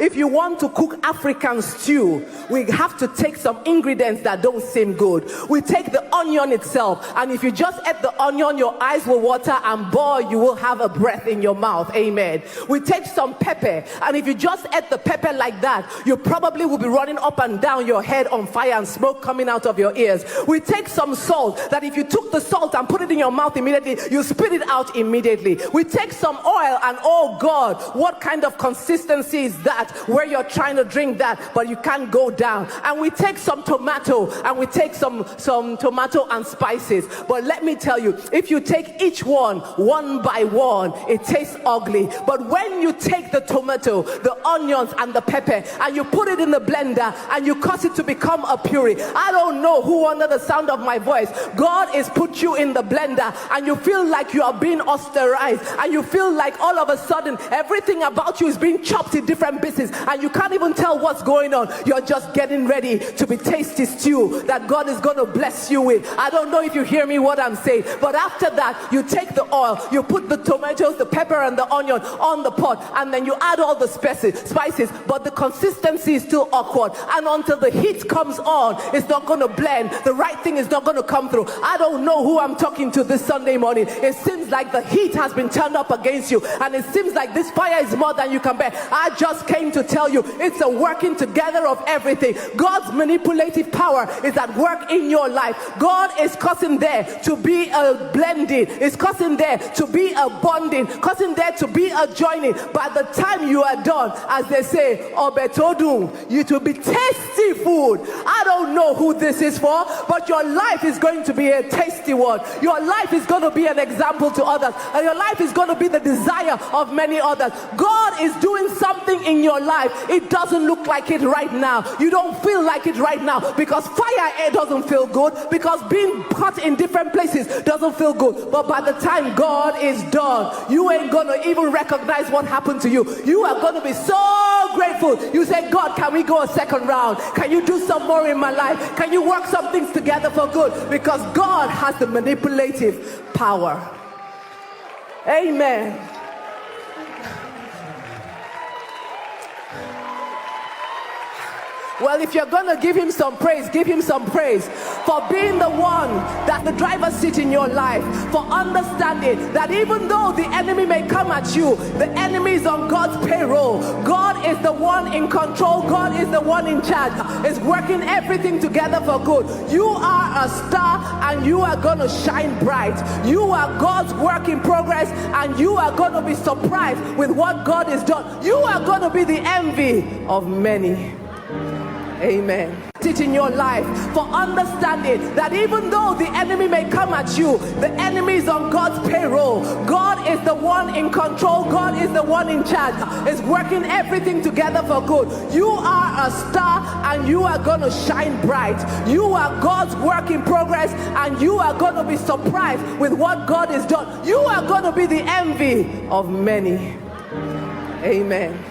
if you want to cook African stew, we have to take some ingredients that don't seem good. We take the onion itself, and if you just ate the onion, your eyes will water, and boy, you will have a breath in your mouth. Amen. We take some pepper, and if you just ate the pepper like that, you probably will be running up and down, your head on fire and smoke coming out of your ears. We take some salt, that if you took the salt and put it in your mouth immediately, you spit it out immediately. We take some oil, and oh God, what kind of consistency is that, where you're trying to drink that but you can't go down. And we take some tomato, and we take some tomato and spices. But let me tell you, if you take each one by one, it tastes ugly. But when you take the tomato, the onions and the pepper, and you put it in the blender and you cause it to become a puree, I don't know who under the sound of my voice, God is put you in the blender and you feel like you are being osterized, and you feel like all of a sudden everything about you is being chopped in different pieces, and you can't even tell what's going on. You're just getting ready to be tasty stew that God is going to bless you with. I don't know if you hear me what I'm saying, but after that, you take the oil, you put the tomatoes, the pepper and the onion on the pot, and then you add all the spices, but the consistency is still awkward, and until the heat comes on, it's not going to blend. The right thing is not going to come through. I don't know who I'm talking to this Sunday morning. It seems like the heat has been turned up against you, and it seems like this fire is more than you can bear. I just came to tell you, it's a working together of everything. God's manipulative power is at work in your life. God is causing there to be a blending, is causing there to be a bonding, causing there to be a joining. By the time you are done, as they say, obetodum, it will be tasty food. I don't know who this is for, but your life is going to be a tasty one. Your life is going to be an example to others, and your life is going to be the desire of many others. God is doing something in your life. It doesn't look like it right now. You don't feel like it right now, because fire it doesn't feel good, because being caught in different places doesn't feel good. But by the time God is done, you ain't going to even recognize what happened to you. You are going to be so grateful. You say, God, can we go a second round? Can you do some more in my life? Can you work some things together for good? Because God has the manipulative power. Amen. Well, if you're going to give him some praise, give him some praise for being the one that the driver's seat in your life, for understanding that even though the enemy may come at you, the enemy is on God's payroll. God is the one in control. God is the one in charge. Is working everything together for good. You are a star, and you are going to shine bright. You are God's work in progress, and you are going to be surprised with what God has done. You are going to be the envy of many. Amen. It in your life, for understanding that even though the enemy may come at you, the enemy is on God's payroll. God is the one in control. God is the one in charge. Is working everything together for good. You are a star, and you are going to shine bright. You are God's work in progress, and you are going to be surprised with what God has done. You are going to be the envy of many. Amen.